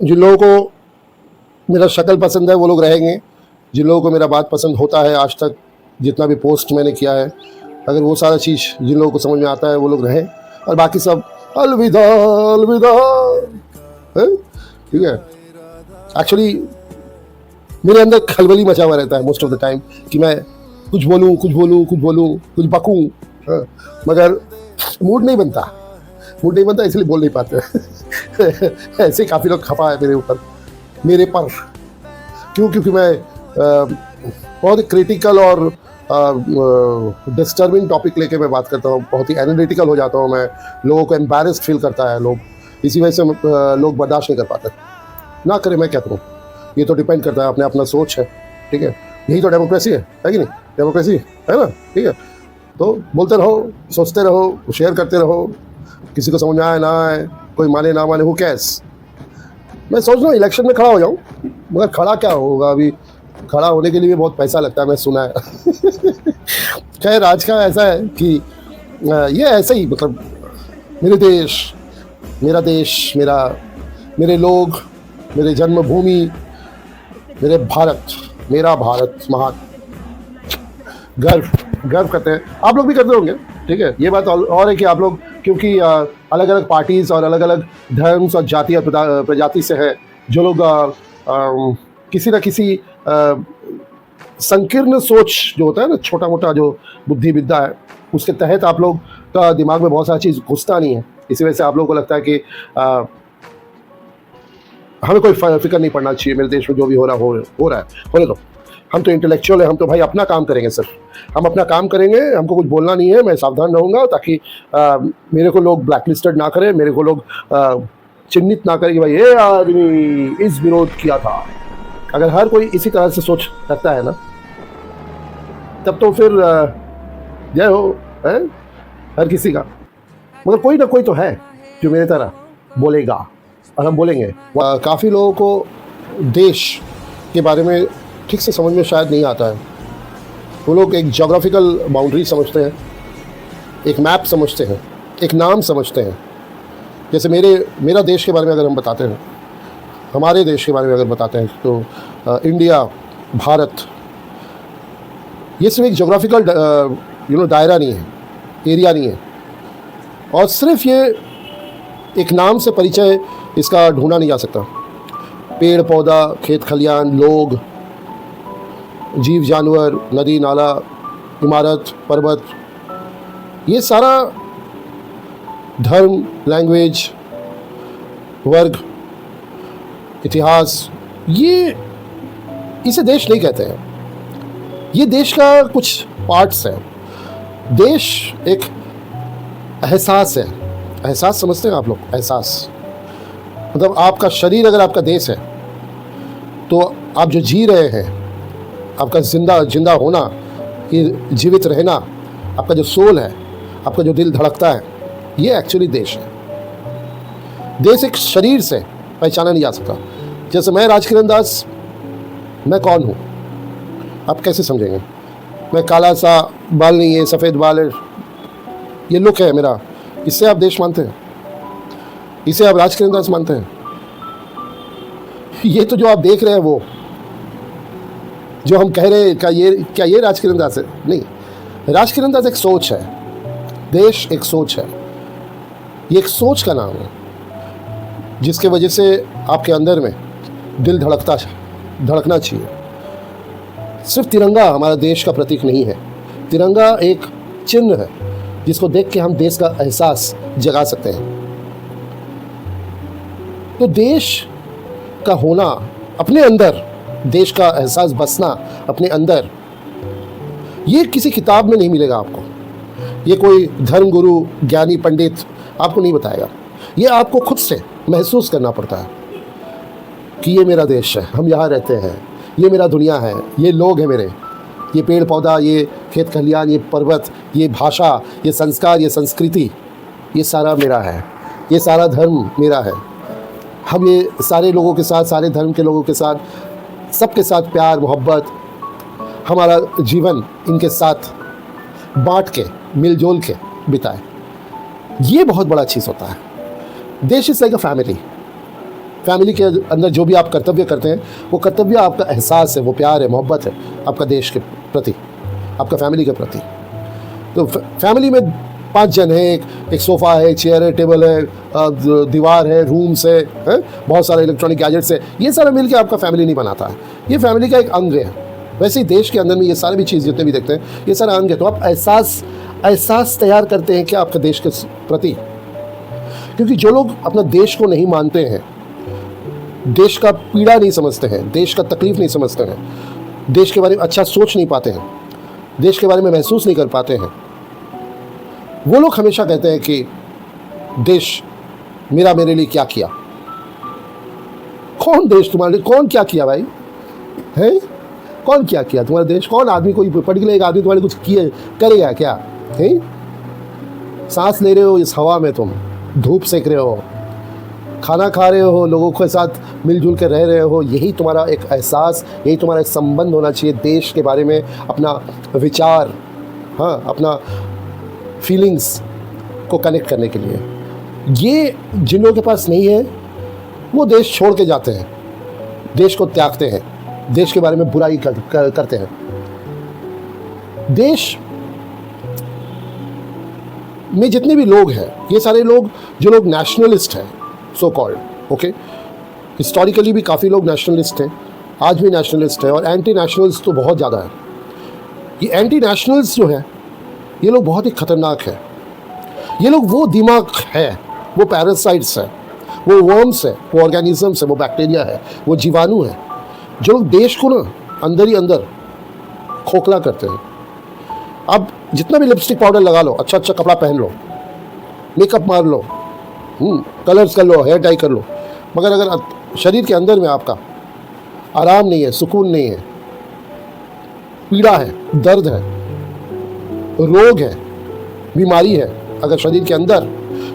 जिन लोगों को मेरा शक्ल पसंद है वो लोग रहेंगे, जिन लोगों को मेरा बात पसंद होता है, आज तक जितना भी पोस्ट मैंने किया है, अगर वो सारा चीज़ जिन लोगों को समझ में आता है वो लोग रहें, और बाकी सब अलविदा अलविदा है। ठीक है। एक्चुअली मेरे अंदर खलबली मचा हुआ रहता है मोस्ट ऑफ द टाइम कि मैं कुछ बोलूँ कुछ बोलूँ कुछ बोलूँ कुछ बकूँ, हाँ, मगर मूड नहीं बनता इसलिए बोल नहीं पाते। ऐसे काफ़ी लोग खफा है मेरे पर क्योंकि मैं बहुत क्रिटिकल और डिस्टर्बिंग टॉपिक लेके मैं बात करता हूँ, बहुत ही एनालिटिकल हो जाता हूँ मैं, लोगों को एम्बैरेस्ड फील करता है लोग, इसी वजह से लोग बर्दाश्त नहीं कर पाते। ना करें, मैं क्या करूँ, ये तो डिपेंड करता है, अपना सोच है। ठीक है, यही तो डेमोक्रेसी है कि नहीं? डेमोक्रेसी है ना? ठीक है, तो बोलते रहो, सोचते रहो, शेयर करते रहो, किसी को समझ में आए ना आए, कोई माने ना माने, हु कैर्स। मैं सोच रहा हूँ इलेक्शन में खड़ा हो जाऊँ, मगर खड़ा क्या होगा, अभी खड़ा होने के लिए भी बहुत पैसा लगता है, मैं सुना है। खैर, आज का ऐसा है कि ये ऐसे ही, मतलब मेरा देश, मेरे लोग, मेरे जन्मभूमि, मेरा भारत महान, गर्व करते हैं। आप लोग भी करते होंगे। ठीक है, ये बात और है कि आप लोग क्योंकि अलग अलग पार्टीज़ और अलग अलग धर्म और जाति और प्रजाति से है, जो लोग किसी न किसी संकीर्ण सोच जो होता है ना, छोटा मोटा जो बुद्धि विद्या है, उसके तहत आप लोग का दिमाग में बहुत सारी चीज़ घुसता नहीं है। इसी वजह से आप लोगों को लगता है कि हमें कोई फिक्र नहीं पड़ना चाहिए, मेरे देश में जो भी हो रहा है होने दो, हम तो इंटेलेक्चुअल है, हम तो भाई अपना काम करेंगे, सिर्फ हम अपना काम करेंगे, हमको कुछ बोलना नहीं है। मैं सावधान रहूँगा ताकि मेरे को लोग ब्लैकलिस्टेड ना करें, मेरे को लोग चिन्हित ना करें कि भाई ये आदमी इस विरोध किया था। अगर हर कोई इसी तरह से सोच रखता है ना, तब तो फिर जय हो है हर किसी का, मगर कोई ना कोई तो है जो मेरे तरह बोलेगा और हम बोलेंगे। काफ़ी लोगों को देश के बारे में ठीक से समझ में शायद नहीं आता है। वो लोग एक जोग्राफिकल बाउंड्री समझते हैं, एक मैप समझते हैं, एक नाम समझते हैं। जैसे मेरा देश के बारे में अगर हम बताते हैं, हमारे देश के बारे में अगर बताते हैं, तो इंडिया, भारत, ये सिर्फ एक जोग्राफिकल दायरा नहीं है, एरिया नहीं है, और सिर्फ ये एक नाम से परिचय इसका ढूंढा नहीं जा सकता। पेड़ पौधा, खेत खलियान, लोग, जीव जानवर, नदी नाला, इमारत, पर्वत, ये सारा धर्म, लैंग्वेज, वर्ग, इतिहास, इसे देश नहीं कहते हैं। ये देश का कुछ पार्ट्स है। देश एक एहसास है। एहसास समझते हैं आप लोग? एहसास मतलब आपका शरीर अगर आपका देश है, तो आप जो जी रहे हैं, आपका जिंदा होना, ये जीवित रहना, आपका जो सोल है, आपका जो दिल धड़कता है, ये एक्चुअली देश है। देश एक शरीर से पहचाना नहीं जा सकता। जैसे मैं राजकिरण दास, मैं कौन हूँ आप कैसे समझेंगे? मैं काला सा बाल नहीं है, सफ़ेद बाल है, ये लुक है मेरा, इससे आप देश मानते हैं? इसे आप राजकिरण दास मानते हैं? ये तो जो आप देख रहे हैं, वो जो हम कह रहे हैं, क्या ये राजकिरण दास है? नहीं, राजकिरण दास एक सोच है, देश एक सोच है, ये एक सोच का नाम है, जिसके वजह से आपके अंदर में दिल धड़कना चाहिए। सिर्फ तिरंगा हमारा देश का प्रतीक नहीं है, तिरंगा एक चिन्ह है जिसको देख के हम देश का एहसास जगा सकते हैं। तो देश का होना अपने अंदर, देश का एहसास बसना अपने अंदर, ये किसी किताब में नहीं मिलेगा आपको। ये कोई धर्मगुरु, ज्ञानी पंडित आपको नहीं बताएगा। ये आपको खुद से महसूस करना पड़ता है कि ये मेरा देश है, हम यहाँ रहते हैं, ये मेरा दुनिया है, ये लोग हैं मेरे, ये पेड़ पौधा, ये खेत खलियान, ये पर्वत, ये भाषा, ये संस्कार, ये संस्कृति, ये सारा मेरा है, ये सारा धर्म मेरा है। हम ये सारे लोगों के साथ, सारे धर्म के लोगों के साथ, सबके साथ प्यार मोहब्बत, हमारा जीवन इनके साथ बांट के, मिलजुल के बिताए। ये बहुत बड़ा चीज़ होता है। देश is like a family. Family के अंदर जो भी आप कर्तव्य करते हैं, वो कर्तव्य आपका एहसास है, वो प्यार है, मोहब्बत है आपका देश के प्रति, आपका फैमिली के प्रति। तो फैमिली में 5 जन हैं, एक सोफ़ा है, एक चेयर है, टेबल है, दीवार है, रूम्स है, बहुत सारे इलेक्ट्रॉनिक गैजेट्स है, ये सारा मिल के आपका फैमिली नहीं बनाता है, ये फैमिली का एक अंग है। वैसे ही देश के अंदर में ये सारे भी चीज़ जितने भी देखते हैं, ये सारा अंग है। तो आप एहसास तैयार करते हैं कि आपके देश के प्रति, क्योंकि जो लोग अपना देश को नहीं मानते हैं, देश का पीड़ा नहीं समझते हैं, देश का तकलीफ़ नहीं समझते हैं, देश के बारे में अच्छा सोच नहीं पाते हैं, देश के बारे में महसूस नहीं कर पाते हैं, वो लोग हमेशा कहते हैं कि देश मेरे लिए क्या किया। कौन देश तुम्हारे लिए, कौन क्या किया भाई, है कौन क्या किया तुम्हारा देश? कौन आदमी, कोई पर्टिकुलर एक आदमी तुम्हारे कुछ किए करेगा क्या? है सांस ले रहे हो इस हवा में, तुम धूप सेक रहे हो, खाना खा रहे हो, लोगों के साथ मिलजुल कर रह रहे हो, यही तुम्हारा एक एहसास, यही तुम्हारा एक संबंध होना चाहिए देश के बारे में, अपना विचार, हाँ, अपना फीलिंग्स को कनेक्ट करने के लिए। ये जिन लोगों के पास नहीं है, वो देश छोड़ के जाते हैं, देश को त्यागते हैं, देश के बारे में बुराई करते हैं। देश में जितने भी लोग हैं, ये सारे लोग, जो लोग नेशनलिस्ट हैं, सो कॉल्ड, ओके, हिस्टोरिकली भी काफ़ी लोग नेशनलिस्ट हैं, आज भी नेशनलिस्ट हैं, और एंटी नेशनल्स तो बहुत ज़्यादा है। ये एंटी नेशनल्स जो है, ये लोग बहुत ही ख़तरनाक है। ये लोग वो दिमाग है, वो पैरासाइट्स है, वो वर्म्स है, वो ऑर्गेनिजम्स है, वो बैक्टीरिया है, वो जीवाणु है, जो लोग देश को ना अंदर ही अंदर खोखला करते हैं। अब जितना भी लिपस्टिक पाउडर लगा लो, अच्छा अच्छा कपड़ा पहन लो, मेकअप मार लो, कलर्स कर लो, हेयर डाई कर लो, मगर अगर शरीर के अंदर में आपका आराम नहीं है, सुकून नहीं है, पीड़ा है, दर्द है, रोग है, बीमारी है, अगर शरीर के अंदर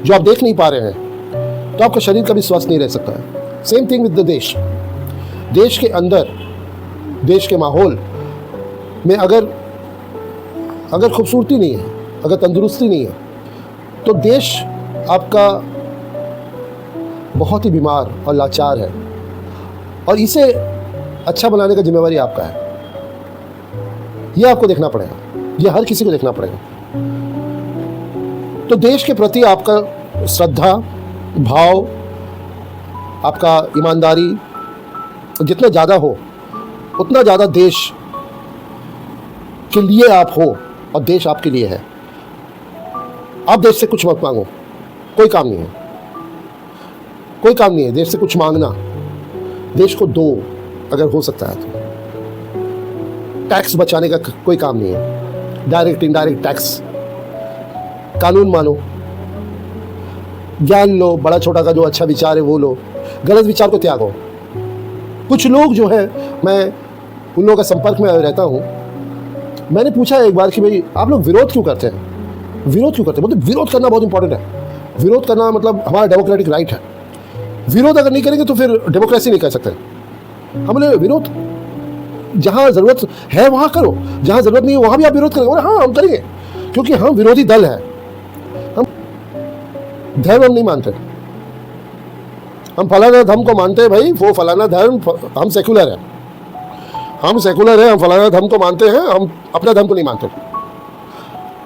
जो आप देख नहीं पा रहे हैं, तो आपका शरीर कभी स्वस्थ नहीं रह सकता है। सेम थिंग विद द देश। देश के अंदर, देश के माहौल में अगर खूबसूरती नहीं है, अगर तंदुरुस्ती नहीं है, तो देश आपका बहुत ही बीमार और लाचार है, और इसे अच्छा बनाने का जिम्मेवारी आपका है। ये आपको देखना पड़ेगा, ये हर किसी को देखना पड़ेगा। तो देश के प्रति आपका श्रद्धा भाव, आपका ईमानदारी जितना ज़्यादा हो, उतना ज़्यादा देश के लिए आप हो, और देश आपके लिए है। आप देश से कुछ मत मांगो, कोई काम नहीं है, कोई काम नहीं है देश से कुछ मांगना। देश को दो, अगर हो सकता है तो। टैक्स बचाने का कोई काम नहीं है, डायरेक्ट इनडायरेक्ट टैक्स, कानून मानो, ज्ञान लो, बड़ा छोटा का जो अच्छा विचार है वो लो, गलत विचार को त्यागो। कुछ लोग जो है, मैं उन लोगों का संपर्क में रहता हूँ, मैंने पूछा एक बार कि भाई आप लोग विरोध क्यों करते हैं, विरोध क्यों करते हैं? मतलब विरोध करना बहुत इंपॉर्टेंट है, विरोध करना मतलब हमारा डेमोक्रेटिक राइट है। विरोध अगर नहीं करेंगे तो फिर डेमोक्रेसी नहीं कर सकते। हम बोले विरोध जहाँ ज़रूरत है वहाँ करो, जहाँ ज़रूरत नहीं है वहाँ भी आप विरोध करेंगे। हाँ हम करेंगे, क्योंकि हम विरोधी दल हैं, हम धर्म हम नहीं मानते, हम फलाना धर्म को मानते हैं भाई, वो फलाना धर्म, हम सेकुलर हैं, हम सेकुलर हैं, हम फलाना धर्म को मानते हैं, हम अपना धर्म को नहीं मानते।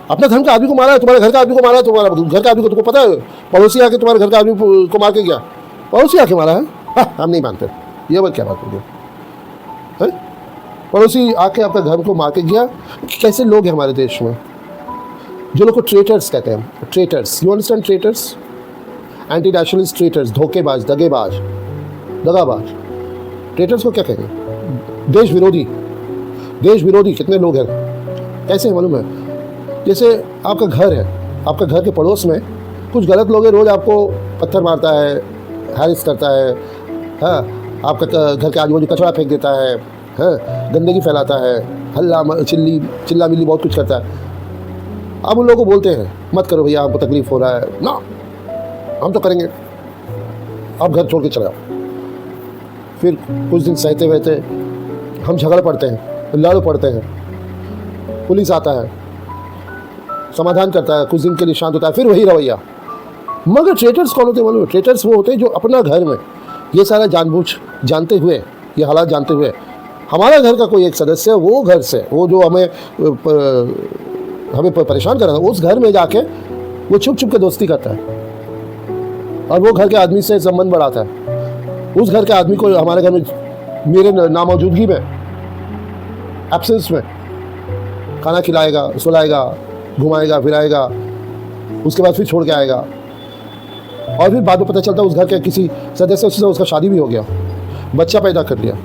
अपने धर्म के आदमी को मारा है, तुम्हारे घर का आदमी को मारा है, तुम्हारा घर का आदमी को तुमको पता है, पड़ोसी आके तुम्हारे घर का आदमी को मार के गया, पड़ोसी आके मारा है, हम नहीं मानते। ये बात क्या बात होगी? पड़ोसी आके आपका घर को मार के गया। कैसे लोग हैं हमारे देश में जो लोग को ट्रेटर्स कहते हैं, traitors, you understand traitors, anti nationalist traitors, धोखेबाज, दगेबाज, दगाबाज, ट्रेटर्स को क्या कहेंगे? देश विरोधी, देश विरोधी कितने लोग हैं, कैसे मालूम है? जैसे आपका घर है, आपका घर के पड़ोस में कुछ गलत लोग हैं, रोज़ आपको पत्थर मारता है, हैरिस करता है, हाँ, आपका घर के आजू बाजू कचरा फेंक देता है, हाँ, गंदगी फैलाता है, हल्ला चिल्ला मिल्ली बहुत कुछ करता है। आप उन लोगों को बोलते हैं मत करो भैया, हमको तकलीफ़ हो रहा है ना, हम तो करेंगे, आप घर छोड़ के चले जाओ। फिर कुछ दिन सहते वहते हम झगड़ पड़ते हैं, लड़ पड़ते हैं, पुलिस आता है, समाधान करता है, कुछ दिन के लिए शांत होता है, फिर वही रवैया। मगर ट्रेटर्स कौन होते हैं मालूम है? ट्रेटर्स वो होते हैं जो अपना घर में ये सारा जानबूझ जानते हुए, ये हालात जानते हुए, हमारा घर का कोई एक सदस्य वो घर से, वो जो हमें परेशान कर रहा था, उस घर में जाके वो छुप छुप के दोस्ती करता है और वो घर के आदमी से संबंध बढ़ाता है। उस घर के आदमी को हमारे घर में मेरे नामौजूदगी में, एब्सेंस में खाना खिलाएगा, सुलाएगा, घुमाएगा फिराएगा, उसके बाद फिर छोड़ के आएगा और फिर बाद में पता चलता है उस घर के किसी सदस्य से उसका शादी भी हो गया, बच्चा पैदा कर लिया।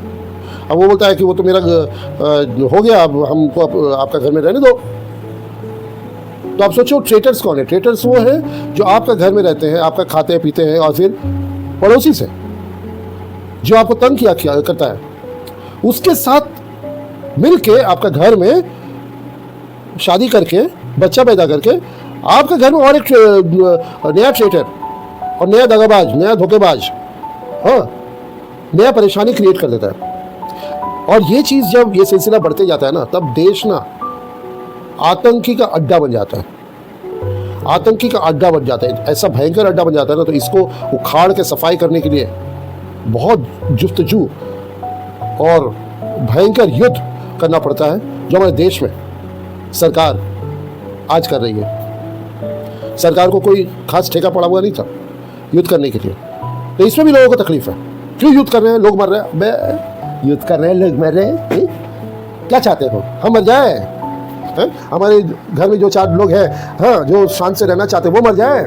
अब वो बोलता है कि वो तो मेरा हो गया, अब हमको आपका घर में रहने दो। तो आप सोचो ट्रेटर्स कौन है? ट्रेटर्स वो है जो आपका घर में रहते हैं, आपका खाते पीते हैं और फिर पड़ोसी से जो आपको तंग किया करता है उसके साथ मिलके आपका घर में शादी करके बच्चा पैदा करके आपके घर में और एक नया ट्रेटर और नया दगाबाज, नया धोखेबाज, हाँ, नया परेशानी क्रिएट कर देता है। और ये चीज़ जब ये सिलसिला बढ़ते जाता है ना, तब देश ना आतंकी का अड्डा बन जाता है, आतंकी का अड्डा बन जाता है। ऐसा भयंकर अड्डा बन जाता है ना, तो इसको उखाड़ के सफाई करने के लिए बहुत जुस्तजू और भयंकर युद्ध करना पड़ता है, जो हमारे देश में सरकार आज कर रही है। सरकार को कोई खास ठेका पड़ा हुआ नहीं था युद्ध करने के लिए, तो इसमें भी लोगों को तकलीफ है। क्यों युद्ध कर रहे हैं? लोग मर रहे हैं, युद्ध कर रहे हैं, लोग मर रहे हैं, क्या चाहते हो? हम मर जाए? हमारे घर में जो 4 लोग हैं, हाँ, जो शांत से रहना चाहते हैं, वो मर जाए?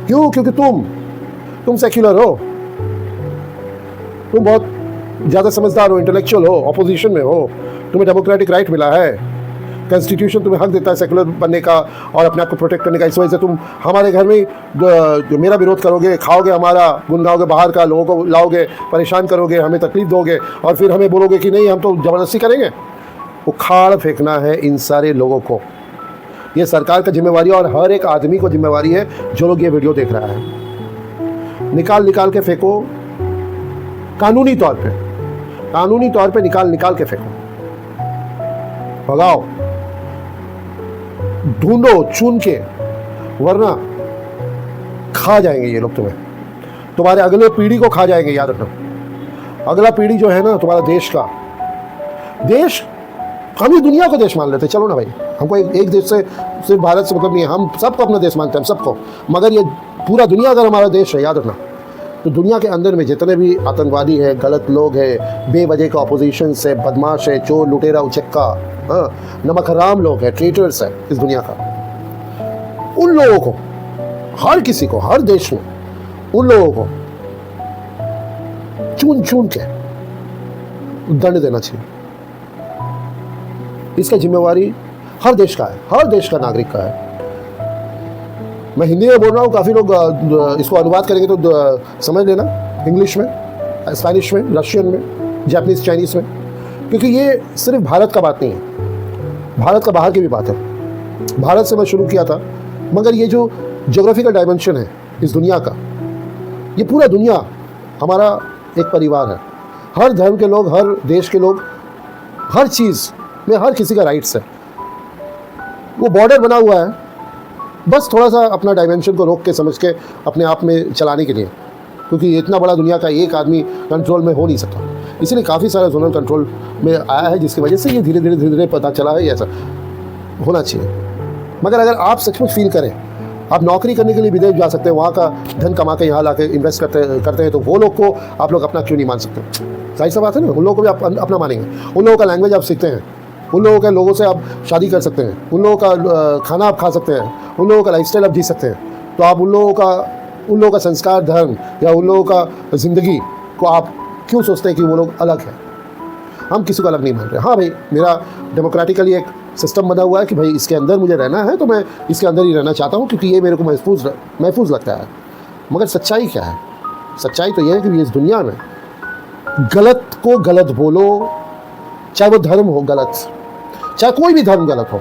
क्यों? क्योंकि तुम सेक्युलर हो, तुम बहुत ज़्यादा समझदार हो, इंटेलेक्चुअल हो, ऑपोजिशन में हो, तुम्हें डेमोक्रेटिक राइट मिला है, कॉन्स्टिट्यूशन तुम्हें हक देता है सेक्युलर बनने का और अपने आप को प्रोटेक्ट करने का। इस वजह से तुम हमारे घर में जो मेरा विरोध करोगे, खाओगे हमारा, गुनगाओगे बाहर का, लोगों को लाओगे, परेशान करोगे, हमें तकलीफ दोगे और फिर हमें बोलोगे कि नहीं हम तो ज़बरदस्ती करेंगे। उखाड़ फेंकना है इन सारे लोगों को। ये सरकार का जिम्मेवारी और हर एक आदमी को जिम्मेवारी है जो लोग ये वीडियो देख रहा है। निकाल के फेंको, कानूनी तौर पे निकाल के फेंको, भगाओ, ढूंढो चुन के, वरना खा जाएंगे ये लोग तुम्हें, तुम्हारे अगले पीढ़ी को खा जाएंगे। याद रखना, अगला पीढ़ी जो है ना तुम्हारा देश का, देश हम ही दुनिया को देश मान लेते, चलो ना भाई, हमको एक देश से, सिर्फ भारत से मतलब नहीं है, हम सबको अपना देश मानते हैं, हम सबको, मगर ये पूरा दुनिया अगर हमारा देश है, याद रखना, तो दुनिया के अंदर में जितने भी आतंकवादी हैं, गलत लोग हैं, बेवजह का अपोजिशन से, बदमाश है, चोर लुटेरा उचक्का, हाँ, नमक हराम लोग हैं, ट्रेटर्स है इस दुनिया का, उन लोगों को, हर किसी को, हर देश में उन लोगों को चुन के दंड देना चाहिए। इसका जिम्मेवारी हर देश का है, हर देश का नागरिक का है। मैं हिंदी में बोल रहा हूँ, काफ़ी लोग इसको अनुवाद करेंगे तो समझ लेना, इंग्लिश में, स्पेनिश में, रशियन में, जापानीज, चाइनीज़ में, क्योंकि ये सिर्फ भारत का बात नहीं है, भारत का बाहर की भी बात है। भारत से मैं शुरू किया था, मगर ये जो ज्योग्राफिकल डायमेंशन है इस दुनिया का, ये पूरा दुनिया हमारा एक परिवार है। हर धर्म के लोग, हर देश के लोग, हर चीज़ में हर किसी का राइट्स है। वो बॉर्डर बना हुआ है बस थोड़ा सा अपना डायमेंशन को रोक के समझ के अपने आप में चलाने के लिए, क्योंकि इतना बड़ा दुनिया का एक आदमी कंट्रोल में हो नहीं सकता। इसीलिए काफ़ी सारा जोनल कंट्रोल में आया है, जिसकी वजह से ये धीरे धीरे पता चला है ऐसा होना चाहिए। मगर अगर आप सचमुच फील करें, आप नौकरी करने के लिए विदेश जा सकते हैं, वहाँ का धन कमा के यहाँ ला के इन्वेस्ट करते हैं, तो वो लोग को आप लोग अपना क्यों नहीं मान सकते? जाहिर सा बात है ना, उन लोगों को भी आप अपना मानेंगे। उन लोगों का लैंग्वेज आप सीखते हैं, उन लोगों के लोगों से आप शादी कर सकते हैं, उन लोगों का खाना आप खा सकते हैं, उन लोगों का लाइफस्टाइल आप जी सकते हैं, तो आप उन लोगों का संस्कार, धर्म या उन लोगों का ज़िंदगी को आप क्यों सोचते हैं कि वो लोग अलग हैं? हम किसी को अलग नहीं मान रहे। हाँ भाई, मेरा डेमोक्रेटिकली एक सिस्टम बना हुआ है कि भाई इसके अंदर मुझे रहना है, तो मैं इसके अंदर ही रहना चाहता हूँ, क्योंकि ये मेरे को महफूज लगता है। मगर सच्चाई क्या है? सच्चाई तो ये है कि इस दुनिया में गलत को गलत बोलो, चाहे वो धर्म हो गलत, चाहे कोई भी धर्म गलत हो,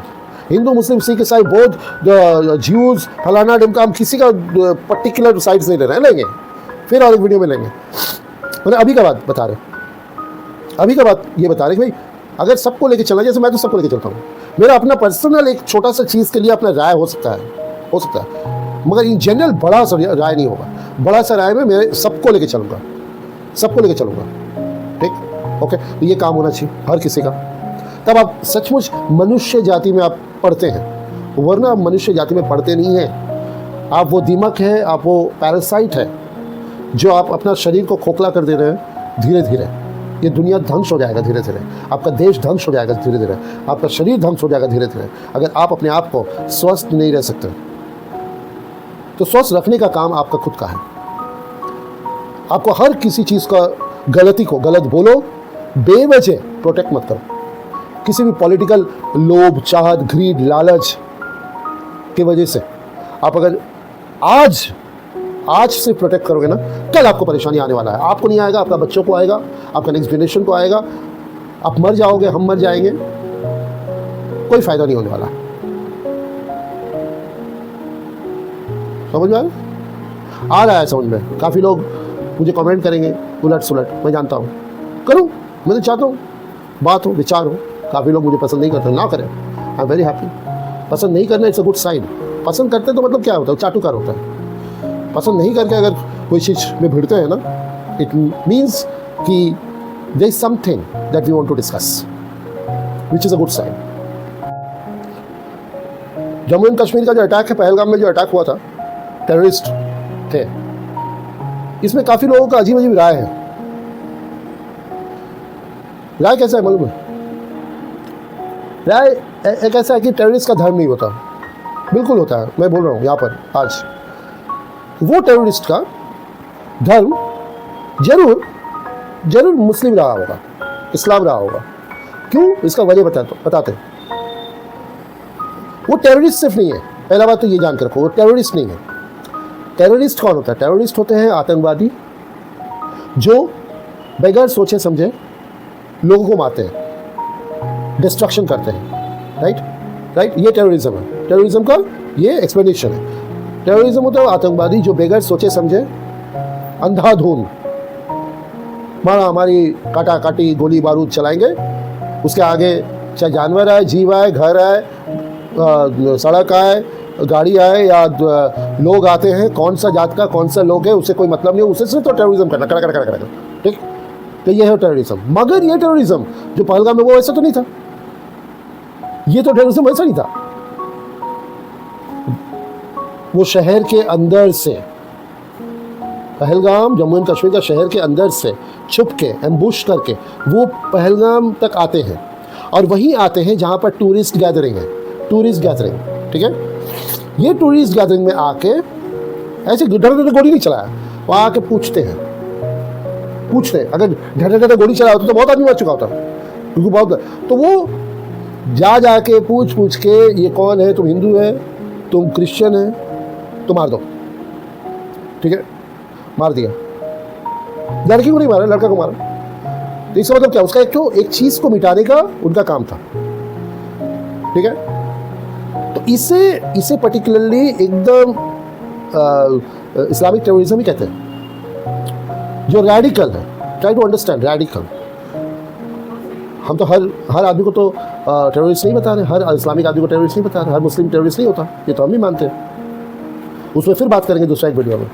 हिंदू, मुस्लिम, सिख, ईसाई, बौद्ध, ज्यूज, फलाना ढिमका, हम किसी का पर्टिकुलर साइड्स नहीं ले रहे हैं, लेंगे फिर और एक वीडियो में लेंगे। मैंने अभी का बात ये बता रहे कि भाई अगर सबको लेके चलना, जैसे मैं तो सबको लेके चलता हूँ, मेरा अपना पर्सनल एक छोटा सा चीज़ के लिए अपना राय हो सकता है, मगर इन जनरल बड़ा सा राय नहीं होगा। बड़ा सा राय में मैं सबको लेके चलूँगा, सबको लेके चलूँगा, ठीक, ओके। तो ये काम होना चाहिए हर किसी का, तब आप सचमुच मनुष्य जाति में आप पढ़ते हैं, वरना आप मनुष्य जाति में पढ़ते नहीं हैं। आप वो दीमक है, आप वो पैरासाइट है जो आप अपना शरीर को खोखला कर दे रहे हैं धीरे धीरे। ये दुनिया ध्वंस हो जाएगा धीरे धीरे, आपका देश ध्वंस हो जाएगा धीरे धीरे, आपका शरीर ध्वंस हो जाएगा धीरे धीरे, अगर आप अपने आप को स्वस्थ नहीं रह सकते। तो स्वस्थ रखने का काम आपका खुद का है। आपको हर किसी चीज़ का गलती को गलत बोलो, बेवजह प्रोटेक्ट मत करो। किसी भी पॉलिटिकल लोभ, चाहत, ग्रीड, लालच की वजह से आप अगर आज से प्रोटेक्ट करोगे ना, कल आपको परेशानी आने वाला है। आपको नहीं आएगा, आपका बच्चों को आएगा, आपका नेक्स्ट जनरेशन को आएगा। आप मर जाओगे, हम मर जाएंगे, कोई फायदा नहीं होने वाला। समझ में आ रहा है? समझ में? काफ़ी लोग मुझे कमेंट करेंगे उलट सुलट, मैं जानता हूँ, करूँ, मैं तो चाहता हूँ बात हो, विचार हो। काफ़ी लोग मुझे पसंद नहीं करते, ना करें, आई एम वेरी हैप्पी। पसंद नहीं करना इट्स अ गुड साइन। पसंद करते तो मतलब क्या होता है? चाटुकार होता है। पसंद नहीं करके अगर कोई चीज़ में भिड़ते हैं ना, इट मीन्स कि there is something that we want to discuss, which is a good sign. Jammu and Kashmir का जो अटैक है, पहलगाम में जो अटैक हुआ था, टेररिस्ट थे, इसमें काफ़ी लोगों का अजीब अजीब राय है। राय कैसा है मालूम है? राय एक ऐसा है कि टेररिस्ट का धर्म नहीं होता। बिल्कुल होता है, मैं बोल रहा हूँ यहाँ पर आज। वो टेररिस्ट का धर्म जरूर मुस्लिम रहा होगा, इस्लाम रहा होगा। क्यों? इसका वजह बताते हैं। वो टेररिस्ट सिर्फ नहीं है, पहला बात तो ये जान कर रखो, वो टेररिस्ट नहीं है। टेररिस्ट कौन होता है? टेररिस्ट होते हैं आतंकवादी जो बगैर सोचे समझे लोगों को मारते हैं, डिस्ट्रक्शन करते हैं। राइट, ये टेररिज्म है। टेररिज्म का ये एक्सप्लेनेशन है। टेररिज्म होता है आतंकवादी जो बगैर सोचे समझे अंधाधुंध मारा मारी, काटा काटी, गोली बारूद चलाएंगे। उसके आगे चाहे जानवर आए, जीव आए, घर आए, सड़क आए, गाड़ी आए या लोग आते हैं, कौन सा जात का कौन सा लोग है उससे कोई मतलब नहीं है, उससे सिर्फ तो टेररिज्म करना, कर। ठीक, तो ये है टेररिज्म। मगर ये टेररिज्म जो पहलगाम में, वो ऐसा तो नहीं था। ये तो टेररिज्म ऐसा नहीं था। वो शहर के अंदर से, पहलगाम जम्मू एंड कश्मीर का शहर के अंदर से छुप के, एम्बुश करके वो पहलगाम तक आते हैं। और वहीं आते हैं जहाँ पर टूरिस्ट गैदरिंग है, टूरिस्ट गैदरिंग। ठीक है, ये टूरिस्ट गैदरिंग में आके ऐसे ढर गोली नहीं चलाया, वहाँ आके पूछते हैं। अगर ढर गोली चला होता तो बहुत आदमी मर चुका होता, क्योंकि बहुत। तो वो जा के पूछ के, ये कौन है? तुम हिंदू है, तुम क्रिश्चियन है, तो मार दो। ठीक है, मार दिया। लड़की को नहीं मारा, लड़का को मारा। तो इसका मतलब क्या? उसका एक चीज को मिटाने का उनका काम था। ठीक है, तो इसे पर्टिकुलरली एकदम इस्लामिक टेररिज्म ही कहते हैं, जो रैडिकल है। Try to understand radical. हम तो हर आदमी को तो टेररिस्ट नहीं बता रहे, हर इस्लामिक आदमी को टेररिस्ट नहीं बता रहे, हर मुस्लिम टेररिस्ट नहीं होता, ये तो हम भी मानते हैं। उसमें फिर बात करेंगे दूसरा एक वीडियो में,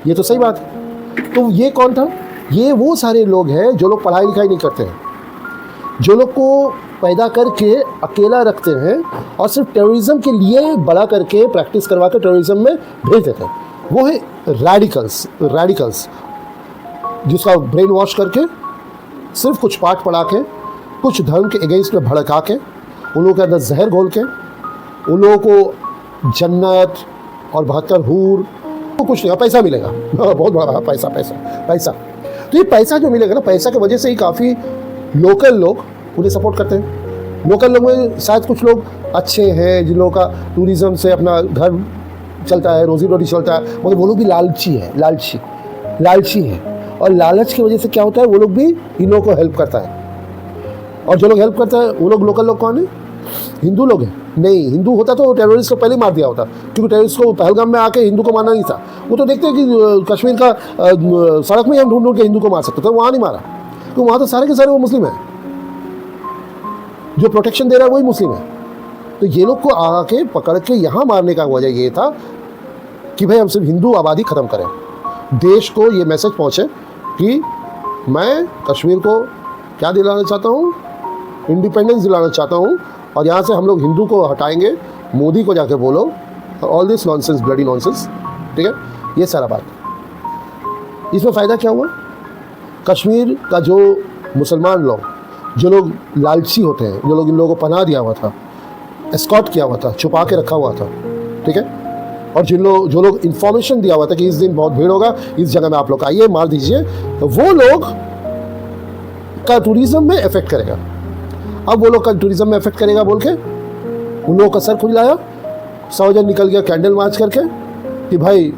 ये तो सही बात है। तो ये कौन था? ये वो सारे लोग हैं जो लोग पढ़ाई लिखाई नहीं करते हैं, जो लोग को पैदा करके अकेला रखते हैं और सिर्फ टेररिज्म के लिए बड़ा करके प्रैक्टिस करवा कर टेररिज्म में भेज देते हैं। वो है रैडिकल्स, जिसका ब्रेन वॉश करके, सिर्फ कुछ पाठ पढ़ा के, कुछ धर्म के अगेंस्ट में भड़का के, उन लोगों के अंदर जहर घोल के, उन लोगों को जन्नत और 72 हूर, तो कुछ नहीं, पैसा मिलेगा, बहुत बड़ा पैसा। तो ये पैसा जो मिलेगा ना, पैसा की वजह से ही काफ़ी लोकल लोग उन्हें सपोर्ट करते हैं। लोकल लोग में शायद कुछ लोग अच्छे हैं, जिन लोगों का टूरिज़्म से अपना घर चलता है, रोजी रोटी चलता है, मगर वो लोग भी लालची है। और लालच की वजह से क्या होता है, वो लोग भी इन लोगों को हेल्प करता है। और जो लोग हेल्प करता है वो लोग लोकल लोग कौन है? हिंदू लोग हैं। नहीं, हिंदू होता तो टेररिस्ट को पहले मार दिया होता, क्योंकि टेररिस्ट को पहलगाम में आके हिंदू को मारना नहीं था। वो तो देखते हैं कि कश्मीर का सड़क में हम ढूंढ के हिंदू को मार सकते थे, वहाँ नहीं मारा, क्योंकि वहाँ तो सारे के सारे वो मुस्लिम हैं, जो प्रोटेक्शन दे रहा है वही मुस्लिम है। तो ये लोग को आके पकड़ के यहाँ मारने का वजह ये था कि भाई हम सिर्फ हिंदू आबादी ख़त्म करें, देश को ये मैसेज पहुँचे कि मैं कश्मीर को क्या दिलाना चाहता हूँ, इंडिपेंडेंस दिलाना चाहता हूँ, और यहाँ से हम लोग हिंदू को हटाएंगे, मोदी को जाके बोलो, all this nonsense, bloody nonsense, ठीक है, ये सारा बात। इसमें फ़ायदा क्या हुआ? कश्मीर का जो मुसलमान लोग, जो लोग लालची होते हैं, जो लोग इन लोगों को पनाह दिया हुआ था, एस्कॉर्ट किया हुआ था, छुपा के रखा हुआ था, ठीक है, और जो लोग इन्फॉर्मेशन दिया हुआ था कि इस दिन बहुत भीड़ होगा, इस जगह में आप लोग आइए, मार दीजिए, तो वो लोग का टूरिज्म में इफेक्ट करेगा। अब वो लोग का टूरिज्म में इफेक्ट करेगा बोल के उन लोगों का सर खुजलाया, 100 जन निकल गया कैंडल मार्च करके कि भाई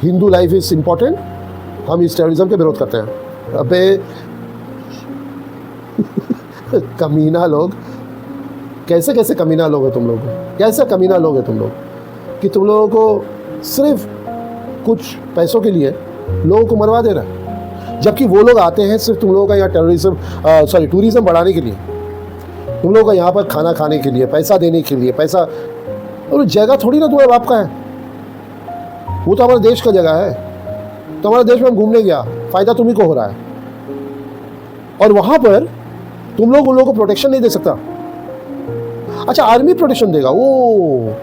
हिंदू लाइफ इज इम्पोर्टेंट, हम इस टेररिज्म के विरोध करते हैं। अबे कमीना लोग, कैसे कैसे कमीना लोग हैं तुम लोग, कैसे कमीना लोग हैं तुम लोग कि तुम लोगों को सिर्फ कुछ पैसों के लिए लोगों को मरवा दे रहा है, जबकि वो लोग आते हैं सिर्फ तुम लोगों का यहाँ टूरिज्म बढ़ाने के लिए, तुम लोगों का यहाँ पर खाना खाने के लिए, पैसा देने के लिए, पैसा, और जगह थोड़ी ना तुम्हारे बाप का है, वो तो हमारे देश का जगह है। तो हमारे देश में हम घूमने गया, फ़ायदा तुम्ही को हो रहा है, और वहाँ पर तुम लोग उन लोगों को प्रोटेक्शन नहीं दे सकता। अच्छा, आर्मी प्रोटेक्शन देगा, वो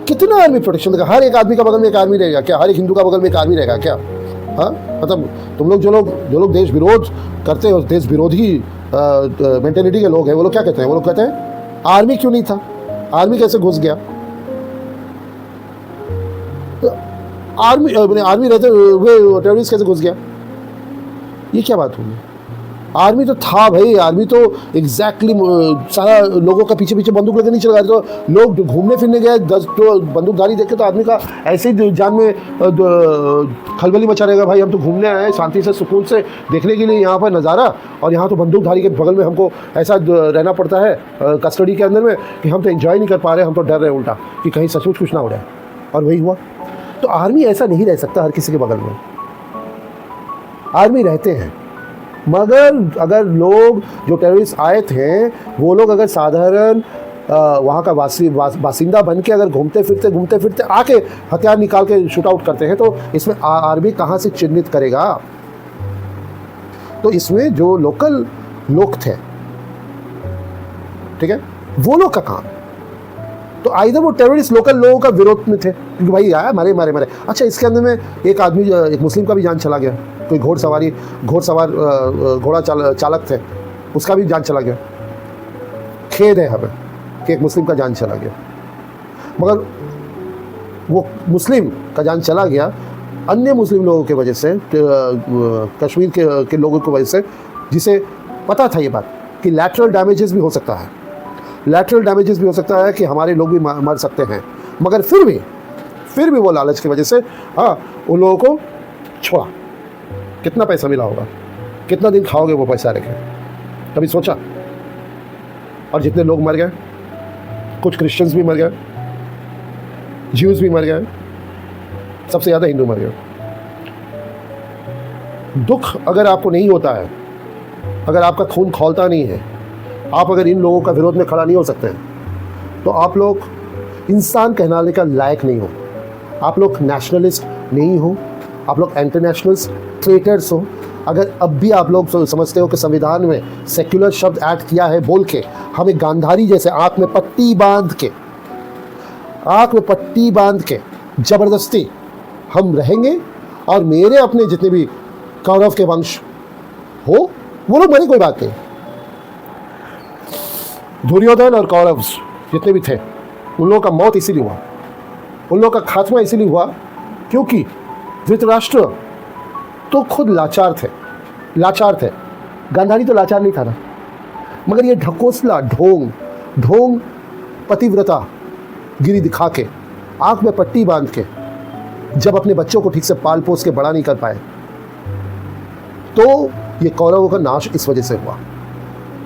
कितना आर्मी प्रोटेक्शन देगा? हर एक आदमी का बगल में एक आर्मी रहेगा क्या? हर एक हिंदू का बगल में एक आर्मी रहेगा क्या? हाँ, मतलब तुम लोग जो लोग देश विरोध करते हो, देश विरोधी मेंटेलिटी के लोग हैं, वो लोग क्या कहते हैं? वो लोग कहते हैं आर्मी क्यों नहीं था, आर्मी कैसे घुस गया? आर्मी रहते हुए टेररिस्ट कैसे घुस गया? ये क्या बात होगी? आर्मी तो था भाई, आर्मी तो एग्जैक्टली सारा लोगों का पीछे पीछे बंदूक लेकर नहीं चल रहा, तो लोग घूमने फिरने गए, 10 तो बंदूकधारी देखे तो आदमी का ऐसे ही जान में खलबली मचा रहेगा, भाई हम तो घूमने आए हैं शांति से सुकून से देखने के लिए यहाँ पर नज़ारा, और यहाँ तो बंदूकधारी के बगल में हमको ऐसा रहना पड़ता है कस्टडी के अंदर में कि हम तो एंजॉय नहीं कर पा रहे, हम तो डर रहे उल्टा कि कहीं सचमुच कुछ ना हो जाए। और वही हुआ। तो आर्मी ऐसा नहीं रह सकता हर किसी के बगल में, आर्मी रहते हैं, मगर अगर लोग जो टेररिस्ट आए थे वो लोग अगर साधारण वहाँ का बासिंदा बन के अगर घूमते फिरते आके हथियार निकाल के शूट आउट करते हैं, तो इसमें आर्मी कहाँ से चिन्हित करेगा? तो इसमें जो लोकल लोग थे, ठीक है, वो लोग का काम, तो आइधर वो टेररिस्ट लोकल लोगों का विरोध में थे क्योंकि भाई आया मारे। अच्छा, इसके अंदर में एक आदमी, एक मुस्लिम का भी जान चला गया, कोई घोड़सवार घोड़ा चालक थे, उसका भी जान चला गया। खेद है हमें कि एक मुस्लिम का जान चला गया, मगर वो मुस्लिम का जान चला गया अन्य मुस्लिम लोगों के वजह से, कश्मीर के लोगों की वजह से, जिसे पता था ये बात कि लैटरल डैमेजेस भी हो सकता है, कि हमारे लोग भी मर सकते हैं, मगर फिर भी वो लालच की वजह से उन लोगों को छोड़ा। कितना पैसा मिला होगा, कितना दिन खाओगे वो पैसा रखे, कभी सोचा? और जितने लोग मर गए, कुछ क्रिश्चियंस भी मर गए, ज्यूज भी मर गए, सबसे ज़्यादा हिंदू मर गए। दुख अगर आपको नहीं होता है, अगर आपका खून खौलता नहीं है, आप अगर इन लोगों का विरोध में खड़ा नहीं हो सकते हैं, तो आप लोग इंसान कहलाने का लायक नहीं हो, आप लोग नेशनलिस्ट नहीं हो, आप लोग इंटरनेशनल्स ट्रेटर्स हो। अगर अब भी आप लोग समझते हो कि संविधान में सेक्युलर शब्द ऐड किया है बोल के हमें गांधारी जैसे आँख में पट्टी बांध के ज़बरदस्ती हम रहेंगे, और मेरे अपने जितने भी कौरव के वंश हो वो लोग मरे, कोई बात नहीं, दुर्योधन और कौरव जितने भी थे उन लोगों का मौत इसीलिए हुआ, उन लोगों का खात्मा इसीलिए हुआ क्योंकि धृतराष्ट्र तो खुद लाचार थे। गांधारी तो लाचार नहीं था ना, मगर ये ढकोसला ढोंग पतिव्रता गिरी दिखा के, आंख में पट्टी बांध के, जब अपने बच्चों को ठीक से पाल पोस के बड़ा नहीं कर पाए, तो ये कौरवों का नाश इस वजह से हुआ।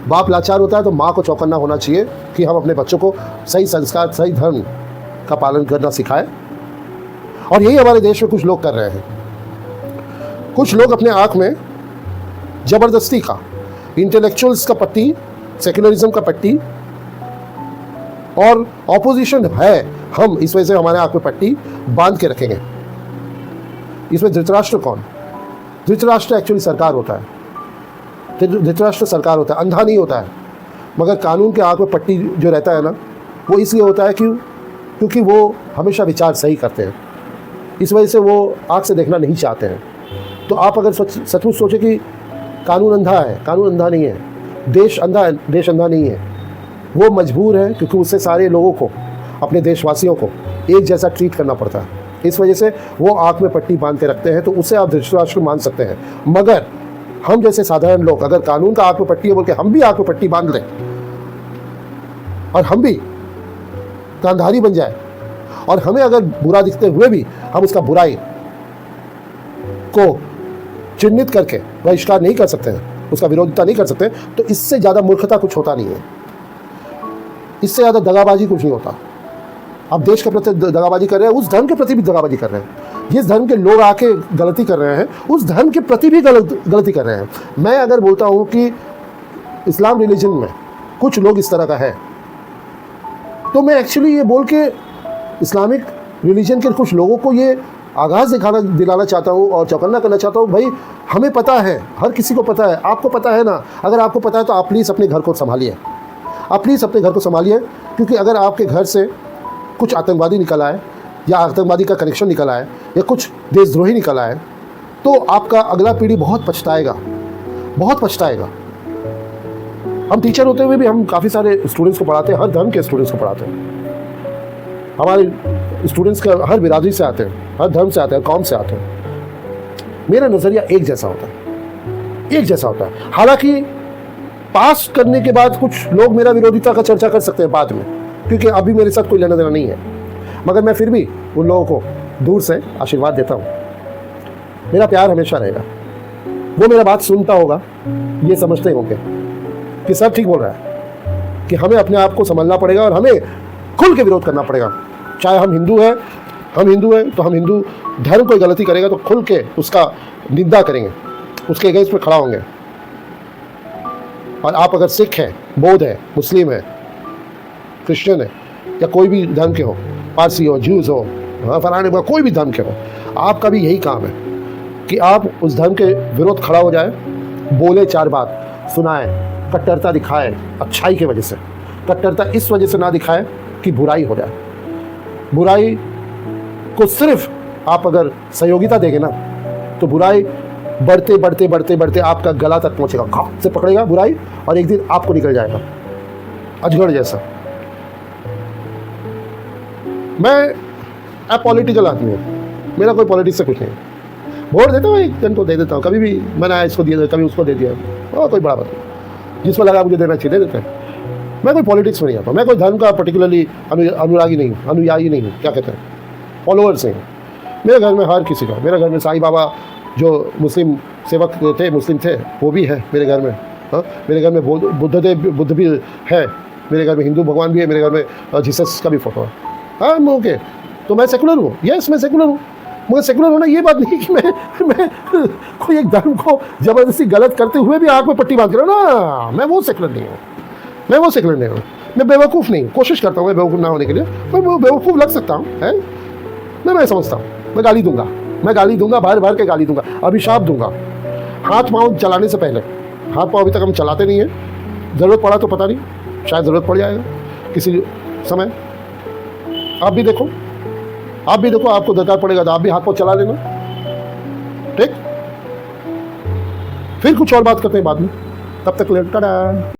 बाप लाचार होता है तो माँ को चौकन्ना होना चाहिए कि हम अपने बच्चों को सही संस्कार, सही धर्म का पालन करना सिखाएं, और यही हमारे देश में कुछ लोग कर रहे हैं। कुछ लोग अपने आँख में ज़बरदस्ती का, इंटेलेक्चुअल्स का पट्टी, सेक्युलरिज्म का पट्टी, और ऑपोजिशन है हम, इस वजह से हमारे आँख में पट्टी बांध के रखेंगे। इसमें धृतराष्ट्र कौन? धृतराष्ट्र एक्चुअली सरकार होता है, धृतराष्ट्र सरकार होता है, अंधा नहीं होता है, मगर कानून के आँख में पट्टी जो रहता है ना, वो इसलिए होता है क्योंकि वो हमेशा विचार सही करते हैं, इस वजह से वो आँख से देखना नहीं चाहते हैं। तो आप अगर सचमुच सोचें कि कानून अंधा है, कानून अंधा नहीं है, देश अंधा है, देश अंधा नहीं है, वो मजबूर है क्योंकि उससे सारे लोगों को, अपने देशवासियों को एक जैसा ट्रीट करना पड़ता है, इस वजह से वो आँख में पट्टी बांध के रखते हैं। तो उसे आप धृतराष्ट्र मान सकते हैं, मगर हम जैसे साधारण लोग अगर कानून का आँख में पट्टी है बोल के हम भी आँख में पट्टी बांध लें और हम भी कांधारी बन जाए और हमें अगर बुरा दिखते हुए भी हम उसका बुराई को चिन्हित करके बहिष्कार नहीं कर सकते हैं, उसका विरोधिता नहीं कर सकते, तो इससे ज़्यादा मूर्खता कुछ होता नहीं है, इससे ज़्यादा दगाबाजी कुछ नहीं होता। आप देश के प्रति दगाबाजी कर रहे हैं, उस धर्म के प्रति भी दगाबाजी कर रहे हैं। जिस धर्म के लोग आके गलती कर रहे हैं उस धर्म के प्रति भी गलती कर रहे हैं। मैं अगर बोलता हूँ कि इस्लाम रिलीजन में कुछ लोग इस तरह का है, तो मैं एक्चुअली ये बोल के इस्लामिक रिलीजन के कुछ लोगों को ये आगाज़ दिलाना चाहता हूँ और चौकन्ना करना चाहता हूँ, भाई हमें पता है, हर किसी को पता है, आपको पता है ना। अगर आपको पता है तो आप प्लीज़ अपने घर को संभालिए, आप प्लीज़ अपने घर को संभालिए, क्योंकि अगर आपके घर से कुछ आतंकवादी निकल आए या आतंकवादी का कनेक्शन निकल आए या कुछ देशद्रोही निकल आए, तो आपका अगला पीढ़ी बहुत पछताएगा, बहुत पछताएगा। हम टीचर होते हुए भी हम काफ़ी सारे स्टूडेंट्स को पढ़ाते हैं, हर धर्म के स्टूडेंट्स को पढ़ाते हैं। हमारे स्टूडेंट्स का हर बिरादरी से आते हैं, हर धर्म से आते हैं, कौम से आते हैं। मेरा नज़रिया एक जैसा होता है, एक जैसा होता है। हालांकि पास करने के बाद कुछ लोग मेरा विरोधिता का चर्चा कर सकते हैं बाद में, क्योंकि अभी मेरे साथ कोई लेना देना नहीं है, मगर मैं फिर भी उन लोगों को दूर से आशीर्वाद देता हूँ। मेरा प्यार हमेशा रहेगा। वो मेरा बात सुनता होगा, ये समझते होंगे कि सर ठीक बोल रहा है, कि हमें अपने आप को संभालना पड़ेगा और हमें खुल के विरोध करना पड़ेगा। चाहे हम हिंदू हैं तो हम हिंदू धर्म कोई गलती करेगा तो खुल के उसका निंदा करेंगे, उसके अगेंस्ट में खड़ा होंगे। और आप अगर सिख हैं, बौद्ध है, मुस्लिम है, क्रिश्चियन है, या कोई भी धर्म के हो, पारसी हो, ज्यूज हो, फलाने को कोई भी धर्म के हो, आपका भी यही काम है कि आप उस धर्म के विरोध खड़ा हो जाए, बोले चार बात, सुनाए, कट्टरता दिखाए अच्छाई की वजह से, कट्टरता इस वजह से ना दिखाए कि बुराई हो जाए। बुराई को सिर्फ आप अगर सहयोगिता देंगे ना, तो बुराई बढ़ते बढ़ते बढ़ते बढ़ते आपका गला तक पहुंचेगा, घाव से पकड़ेगा बुराई और एक दिन आपको निकल जाएगा अजगर जैसा। मैं अपॉलिटिकल आदमी हूँ, मेरा कोई पॉलिटिक्स से कुछ नहीं। वोट देता हूँ, एक जन को दे देता हूँ, कभी भी मैंने इसको दिया, कभी उसको दे दिया, और कोई बड़ा बात नहीं, जिसको लगा मुझे देना चाहिए दे देते हैं। मैं कोई पॉलिटिक्स में नहीं आता, मैं कोई धर्म का पर्टिकुलरली अनुरागी नहीं हूँ, अनुयायी नहीं हूँ, क्या कहते हैं, फॉलोअर्स नहीं हूँ। मेरे घर में हर किसी का, मेरे घर में साईं बाबा जो मुस्लिम सेवक थे, मुस्लिम थे, वो भी है मेरे घर में। हाँ, मेरे घर में बुद्ध भी है, मेरे घर में हिंदू भगवान भी है, मेरे घर में जीसस का भी फोटो है। हाँ ओके, तो मैं सेकुलर हूँ, यस मैं सेकुलर हूँ। मगर सेकुलर होना ये बात नहीं कि मैं कोई एक धर्म को ज़बरदस्ती गलत करते हुए भी आँख में पट्टी बांध रहा हूँ ना, मैं वो सेकुलर नहीं हूँ, मैं वो सेकुलर नहीं हूँ। मैं बेवकूफ़ नहीं, कोशिश करता हूँ मैं बेवकूफ़ ना होने के लिए, मैं बेवकूफ़ लग सकता हूँ, है मैं समझता हूँ। मैं गाली दूंगा, बाहर के गाली दूंगा, अभिशाप दूंगा। हाथ पाँव चलाने से पहले, हाथ पाँव अभी तक हम चलाते नहीं हैं, ज़रूरत पड़ा तो पता नहीं, शायद ज़रूरत पड़ जाएगा किसी समय। आप भी देखो, आपको दरकार पड़ेगा तो आप भी हाथ पाँव चला लेना, ठीक। फिर कुछ और बात करते हैं बाद में, तब तक टाटा।